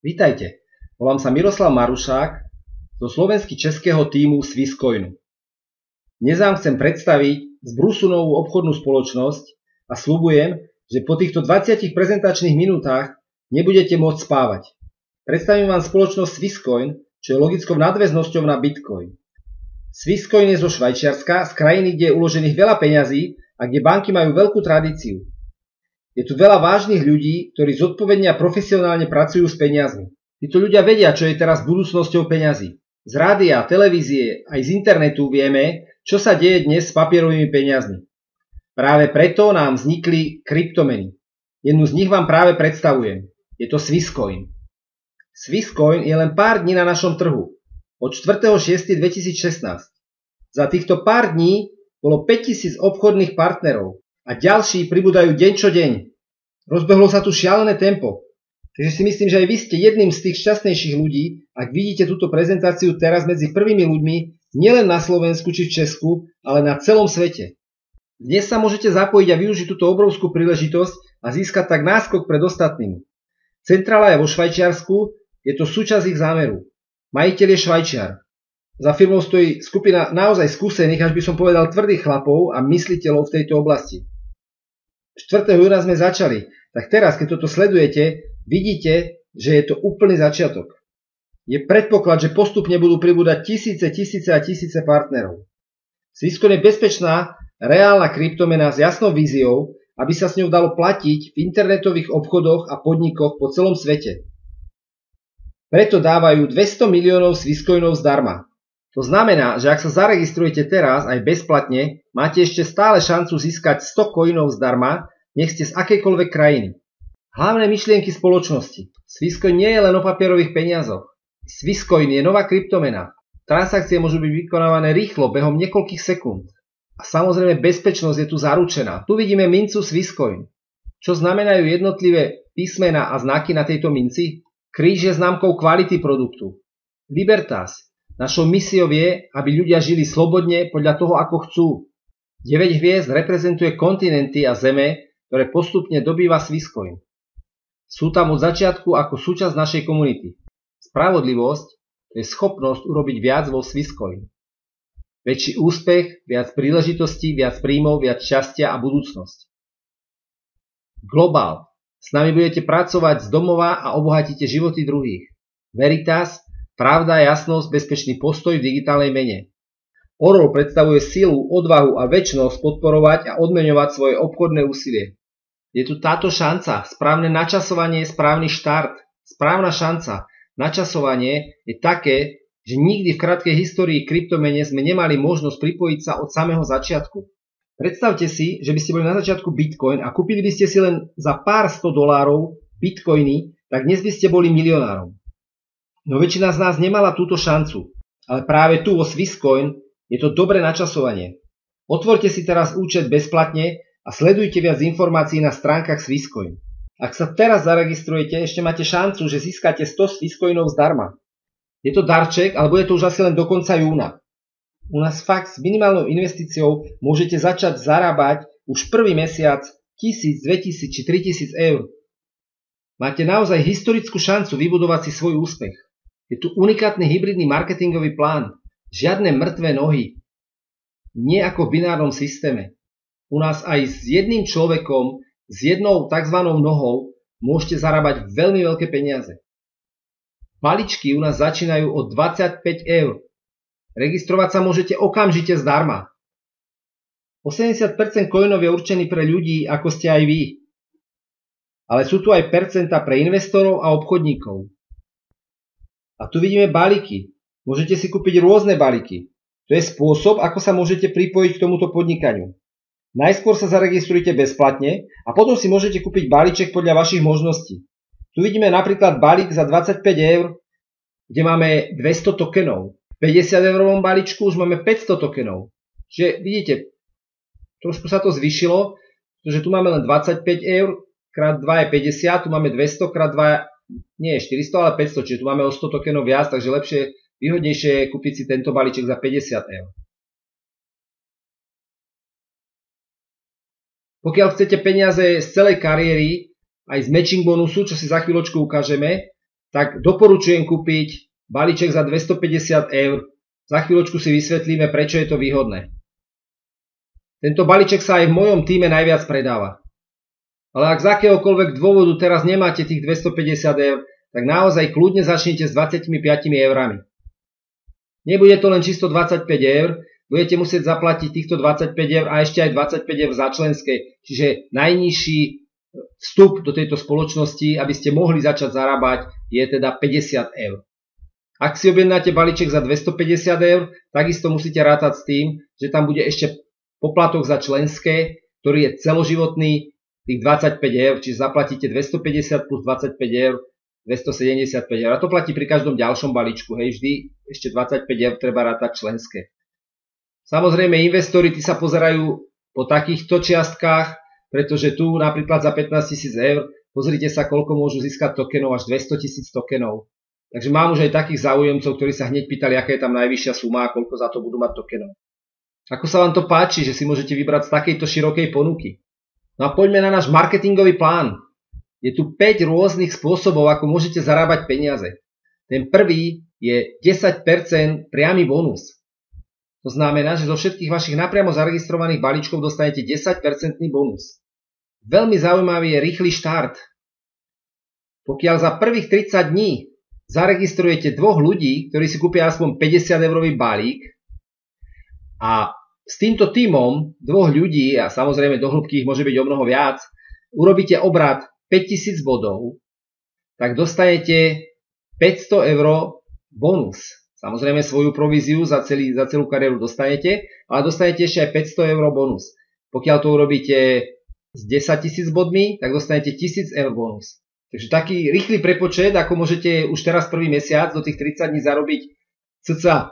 Vítajte, volám sa Miroslav Marušák zo slovenský-českého tímu Swisscoinu. Dnes vám chcem predstaviť zbrusu novú obchodnú spoločnosť a sľubujem, že po týchto 20 prezentačných minútach nebudete môcť spávať. Predstavím vám spoločnosť Swisscoin, čo je logickou nadväznosťou na Bitcoin. Swisscoin je zo Švajčiarska, z krajiny, kde je uložených veľa peňazí a kde banky majú veľkú tradíciu. Je tu veľa vážnych ľudí, ktorí zodpovedne a profesionálne pracujú s peniazmi. Títo ľudia vedia, čo je teraz budúcnosťou peňazí. Z rádia, televízie aj z internetu vieme, čo sa deje dnes s papierovými peniazmi. Práve preto nám vznikli kryptomeny. Jednu z nich vám práve predstavujem. Je to Swisscoin. Swisscoin je len pár dní na našom trhu. Od 4.6.2016. Za týchto pár dní bolo 5000 obchodných partnerov. A ďalší pribúdajú deň čo deň. Rozbehlo sa tu šialené tempo. Takže si myslím, že aj vy ste jedným z tých šťastnejších ľudí, ak vidíte túto prezentáciu teraz medzi prvými ľuďmi, nielen na Slovensku či v Česku, ale na celom svete. Dnes sa môžete zapojiť a využiť túto obrovskú príležitosť a získať tak náskok pred ostatnými. Centrála je vo Švajčiarsku, je to súčasť ich zámeru. Majiteľ je Švajčiar. Za firmou stojí skupina naozaj skúsených, až by som povedal tvrdých chlapov a mysliteľov v tejto oblasti. 4. júna sme začali, tak teraz, keď toto sledujete, vidíte, že je to úplný začiatok. Je predpoklad, že postupne budú pribúdať tisíce a tisíce partnerov. Swisscoin je bezpečná, reálna kryptomena s jasnou víziou, aby sa s ňou dalo platiť v internetových obchodoch a podnikoch po celom svete. Preto dávajú 200 miliónov Swisscoinov zdarma. To znamená, že ak sa zaregistrujete teraz aj bezplatne, máte ešte stále šancu získať 100 coinov zdarma, nech ste z akejkoľvek krajiny. Hlavné myšlienky spoločnosti. Swisscoin nie je len o papierových peniazoch. Swisscoin je nová kryptomena. Transakcie môžu byť vykonávané rýchlo, behom niekoľkých sekúnd. A samozrejme bezpečnosť je tu zaručená. Tu vidíme mincu Swisscoin. Čo znamenajú jednotlivé písmená a znaky na tejto minci? Kríž je známkou kvality produktu. Libertas. Našou misiou je, aby ľudia žili slobodne podľa toho, ako chcú. 9 hviezd reprezentuje kontinenty a zeme, ktoré postupne dobýva Swisscoin. Sú tam od začiatku ako súčasť našej komunity. Spravodlivosť je schopnosť urobiť viac vo Swisscoin. Väčší úspech, viac príležitostí, viac príjmov, viac šťastia a budúcnosť. Globál. S nami budete pracovať z domova a obohatíte životy druhých. Veritas. Pravda, jasnosť, bezpečný postoj v digitálnej mene. Orol predstavuje silu, odvahu a večnosť podporovať a odmeňovať svoje obchodné úsilie. Je tu táto šanca, správne načasovanie je správny štart. Správna šanca, načasovanie je také, že nikdy v krátkej histórii kryptomene sme nemali možnosť pripojiť sa od samého začiatku. Predstavte si, že by ste boli na začiatku Bitcoin a kúpili by ste si len za pár $100 Bitcoiny, tak dnes by ste boli milionárom. No väčšina z nás nemala túto šancu, ale práve tu vo Swisscoin je to dobré načasovanie. Otvorte si teraz účet bezplatne a sledujte viac informácií na stránkach Swisscoin. Ak sa teraz zaregistrujete, ešte máte šancu, že získate 100 Swisscoinov zdarma. Je to darček, alebo je to už asi len do konca júna. U nás fakt s minimálnou investíciou môžete začať zarábať už prvý mesiac 1000, 2000 či 3000 eur. Máte naozaj historickú šancu vybudovať si svoj úspech. Je tu unikátny hybridný marketingový plán. Žiadne mŕtve nohy. Nie ako v binárnom systéme. U nás aj s jedným človekom, s jednou tzv. Nohou môžete zarábať veľmi veľké peniaze. Balíčky u nás začínajú od 25 eur. Registrovať sa môžete okamžite zdarma. 80% coinov je určený pre ľudí, ako ste aj vy. Ale sú tu aj percenta pre investorov a obchodníkov. A tu vidíme balíky. Môžete si kúpiť rôzne balíky. To je spôsob, ako sa môžete pripojiť k tomuto podnikaniu. Najskôr sa zaregistrujte bezplatne a potom si môžete kúpiť balíček podľa vašich možností. Tu vidíme napríklad balík za 25 eur, kde máme 200 tokenov. V 50 eurovom balíčku už máme 500 tokenov. Čiže vidíte, trošku sa to zvyšilo, pretože tu máme len 25 eur, krát 2 je 50, tu máme 200, krát 2 nie je 400, ale 500, čiže tu máme o 100 tokenov viac, takže lepšie, výhodnejšie je kúpiť si tento balíček za 50 eur. Pokiaľ chcete peniaze z celej kariéry, aj z matching bonusu, čo si za chvíľočku ukážeme, tak doporučujem kúpiť balíček za 250 eur. Za chvíľočku si vysvetlíme, prečo je to výhodné. Tento balíček sa aj v mojom týme najviac predáva. Ale ak z akéhokoľvek dôvodu teraz nemáte tých 250 eur, tak naozaj kľudne začnite s 25 eurami. Nebude to len čisto 25 eur, budete musieť zaplatiť týchto 25 eur a ešte aj 25 eur za členské, čiže najnižší vstup do tejto spoločnosti, aby ste mohli začať zarábať, je teda 50 eur. Ak si objednáte balíček za 250 eur, takisto musíte rátať s tým, že tam bude ešte poplatok za členské, ktorý je celoživotný, tých 25 eur, čiže zaplatíte 250 plus 25 eur, 275 eur. A to platí pri každom ďalšom balíčku, hej, vždy ešte 25 eur treba rátať členské. Samozrejme, investori tí sa pozerajú po takýchto čiastkách, pretože tu napríklad za 15 000 eur, pozrite sa, koľko môžu získať tokenov, až 200 000 tokenov. Takže mám už aj takých záujemcov, ktorí sa hneď pýtali, aká je tam najvyššia suma a koľko za to budú mať tokenov. Ako sa vám to páči, že si môžete vybrať z takejto širokej ponuky? No a poďme na náš marketingový plán. Je tu 5 rôznych spôsobov, ako môžete zarábať peniaze. Ten prvý je 10% priamy bonus. To znamená, že zo všetkých vašich napriamo zaregistrovaných balíčkov dostanete 10% bonus. Veľmi zaujímavý je rýchly štart. Pokiaľ za prvých 30 dní zaregistrujete 2 ľudí, ktorí si kúpia aspoň 50 eurový balík a s týmto tímom 2 ľudí, a samozrejme do hĺbky ich môže byť o mnoho viac, urobíte obrat 5000 bodov, tak dostanete 500 eur bonus. Samozrejme svoju províziu za celú kariéru dostanete, ale dostanete ešte aj 500 eur bonus. Pokiaľ to urobíte s 10 000 bodmi, tak dostanete 1000 eur bonus. Takže taký rýchly prepočet, ako môžete už teraz prvý mesiac do tých 30 dní zarobiť cca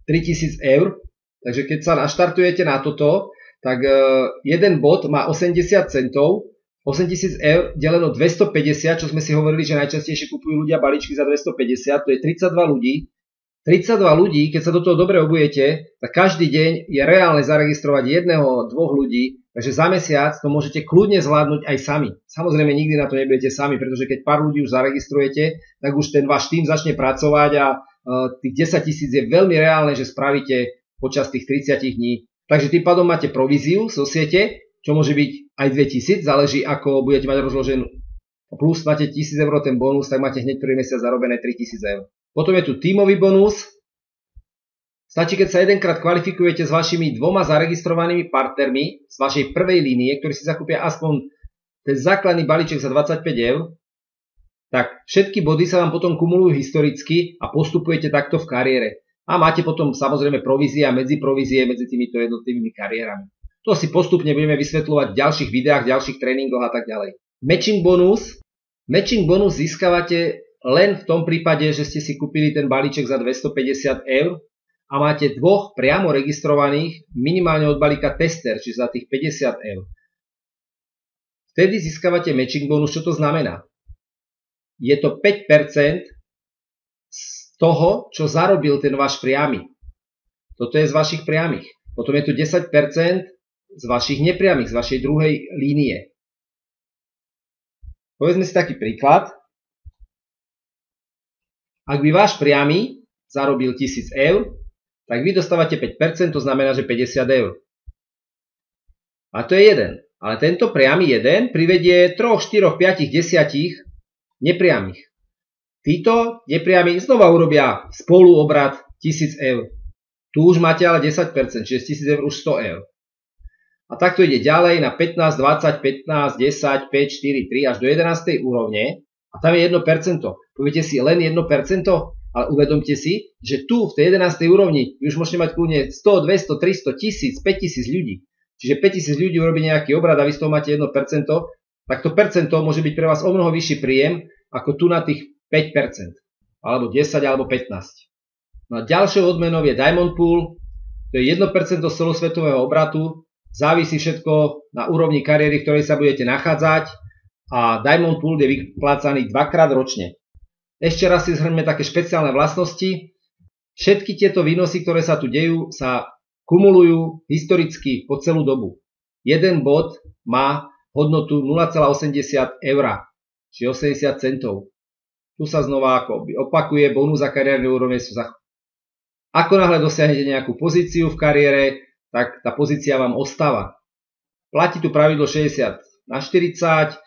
3000 eur. Takže keď sa naštartujete na toto, tak jeden bod má 80 centov, 8000 eur deleno 250, čo sme si hovorili, že najčastejšie kupujú ľudia balíčky za 250, to je 32 ľudí. 32 ľudí, keď sa do toho dobre obujete, tak každý deň je reálne zaregistrovať 1-2 ľudí, takže za mesiac to môžete kľudne zvládnuť aj sami. Samozrejme nikdy na to nebudete sami, pretože keď pár ľudí už zaregistrujete, tak už ten váš tým začne pracovať a tých 10 000 je veľmi reálne, že spravíte počas tých 30 dní. Takže tým pádom máte províziu zo siete, čo môže byť aj 2000, záleží ako budete mať rozloženú. Plus máte 1000 eur ten bonus, tak máte hneď prvý mesiac zarobené 3000 eur. Potom je tu tímový bonus. Stačí, keď sa jedenkrát kvalifikujete s vašimi 2 zaregistrovanými partnermi z vašej prvej línie, ktorí si zakúpia aspoň ten základný balíček za 25 eur, tak všetky body sa vám potom kumulujú historicky a postupujete takto v kariére. A máte potom samozrejme provízie a medziprovízie medzi týmito jednotlivými kariérami. To si postupne budeme vysvetľovať v ďalších videách, ďalších tréningoch a tak ďalej. Matching bonus. Matching bonus získavate len v tom prípade, že ste si kúpili ten balíček za 250 eur a máte 2 priamo registrovaných minimálne od balíka tester, čiže za tých 50 eur. Vtedy získavate matching bonus. Čo to znamená? Je to 5% z toho, čo zarobil ten váš priamy. Toto je z vašich priamých. Potom je tu 10% z vašich nepriamých, z vašej druhej línie. Povedzme si taký príklad. Ak by váš priamy zarobil 1000 eur, tak vy dostávate 5%, to znamená, že 50 eur. A to je jeden. Ale tento priamy jeden privedie 3, 4, 5, 10 nepriamých. Títo nepriami znova urobia spolu obrat 1000 eur. Tu už máte ale 10%, čiže 1000 eur už 100 eur. A takto ide ďalej na 15, 20, 15, 10, 5, 4, 3 až do 11. úrovne. A tam je 1%. Poviete si len 1%, ale uvedomte si, že tu v tej 11. úrovni vy už môžete mať kľudne 100, 200, 300, 1000, 5000 ľudí. Čiže 5000 ľudí urobí nejaký obrad a vy z toho máte 1%, tak to percento môže byť pre vás o mnoho vyšší príjem ako tu na tých 5%. Alebo 10, alebo 15. No a ďalšou odmenou je Diamond Pool. To je 1% z celosvetového obratu. Závisí všetko na úrovni kariéry, v ktorej sa budete nachádzať. A Diamond Pool je vyplácaný 2-krát ročne. Ešte raz si zhrňme také špeciálne vlastnosti. Všetky tieto výnosy, ktoré sa tu dejú, sa kumulujú historicky po celú dobu. Jeden bod má hodnotu 0,80 eur, čiže 80 centov. Tu sa znova opakuje, bonus a kariérne úrovne sú Ako náhle dosiahnete nejakú pozíciu v kariére, tak tá pozícia vám ostáva. Platí tu pravidlo 60/40,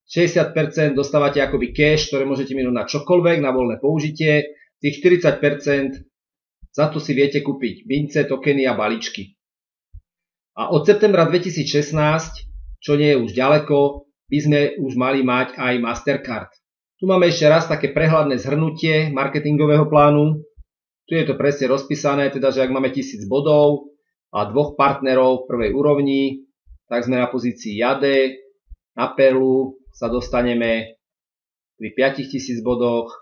60% dostávate akoby cash, ktoré môžete minúť na čokoľvek, na voľné použitie, tých 40% za to si viete kúpiť mince, tokeny a balíčky. A od septembra 2016, čo nie je už ďaleko, by sme už mali mať aj Mastercard. Tu máme ešte raz také prehľadné zhrnutie marketingového plánu. Tu je to presne rozpísané, teda že ak máme 1000 bodov a 2 partnerov v prvej úrovni, tak sme na pozícii Jade, na Perlu sa dostaneme pri 5000 bodoch.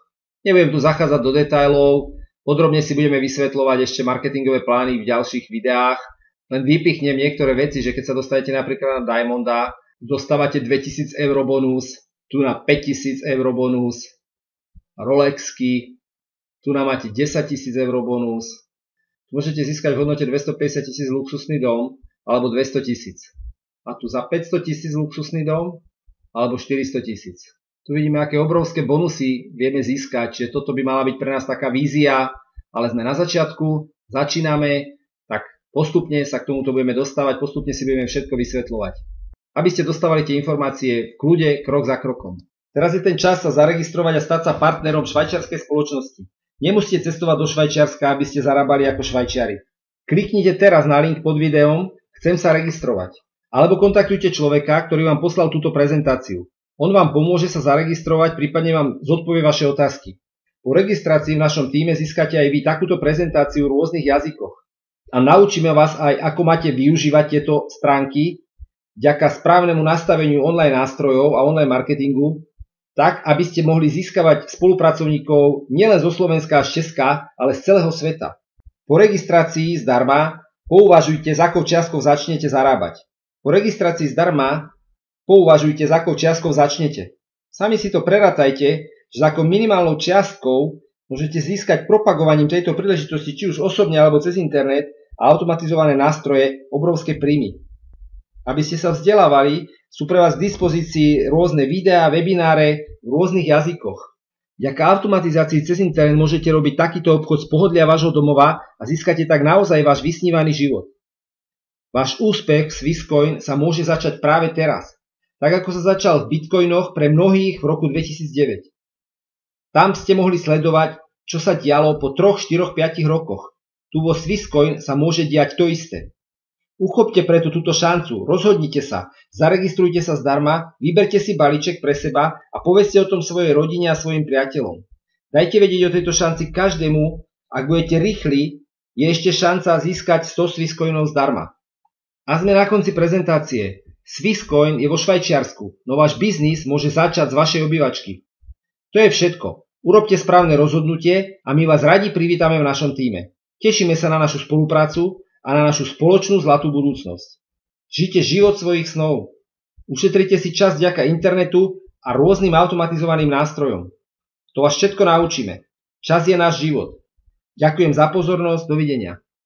Nebudem tu zachádzať do detailov, podrobne si budeme vysvetľovať ešte marketingové plány v ďalších videách. Len vypichnem niektoré veci, že keď sa dostanete napríklad na Diamonda, dostávate 2000 eur bonus, tu na 5000 eur bonus, Rolexky, tu na máte 10 000 eur bonus. Môžete získať v hodnote 250 000 luxusný dom alebo 200 000. A tu za 500 000 luxusný dom alebo 400 000. Tu vidíme, aké obrovské bonusy vieme získať, čiže toto by mala byť pre nás taká vízia, ale sme na začiatku, začíname, tak postupne sa k tomuto budeme dostávať, postupne si budeme všetko vysvetľovať. Aby ste dostávali tie informácie v kľude, krok za krokom. Teraz je ten čas sa zaregistrovať a stať sa partnerom švajčiarskej spoločnosti. Nemusíte cestovať do Švajčiarska, aby ste zarábali ako Švajčiari. Kliknite teraz na link pod videom, chcem sa registrovať. Alebo kontaktujte človeka, ktorý vám poslal túto prezentáciu. On vám pomôže sa zaregistrovať, prípadne vám zodpovie vaše otázky. Po registrácii v našom tíme získate aj vy takúto prezentáciu v rôznych jazykoch. A naučíme vás aj, ako máte využívať tieto stránky vďaka správnemu nastaveniu online nástrojov a online marketingu, tak, aby ste mohli získavať spolupracovníkov nielen zo Slovenska a z Česka, ale z celého sveta. Po registrácii zdarma pouvažujte, za akou čiastkou začnete zarábať. Po registrácii zdarma pouvažujte, za akou čiastkou začnete. Sami si to prerátajte, že za akou minimálnou čiastkou môžete získať propagovaním tejto príležitosti, či už osobne alebo cez internet a automatizované nástroje, obrovské príjmy. Aby ste sa vzdelávali, sú pre vás k dispozícii rôzne videá, webináre v rôznych jazykoch. Vďaka automatizácii cez internet môžete robiť takýto obchod z pohodlia vášho domova a získate tak naozaj váš vysnívaný život. Váš úspech v Swisscoin sa môže začať práve teraz, tak ako sa začal v bitcoinoch pre mnohých v roku 2009. Tam ste mohli sledovať, čo sa dialo po 3, 4, 5 rokoch. Tu vo Swisscoin sa môže diať to isté. Uchopte preto túto šancu, rozhodnite sa, zaregistrujte sa zdarma, vyberte si balíček pre seba a povedzte o tom svojej rodine a svojim priateľom. Dajte vedieť o tejto šanci každému, ak budete rýchli, je ešte šanca získať 100 Swisscoinov zdarma. A sme na konci prezentácie. Swisscoin je vo Švajčiarsku, no váš biznis môže začať z vašej obývačky. To je všetko. Urobte správne rozhodnutie a my vás radi privítame v našom tíme. Tešíme sa na našu spoluprácu a na našu spoločnú zlatú budúcnosť. Žite život svojich snov. Ušetrite si čas vďaka internetu a rôznym automatizovaným nástrojom. To vás všetko naučíme. Čas je náš život. Ďakujem za pozornosť, dovidenia.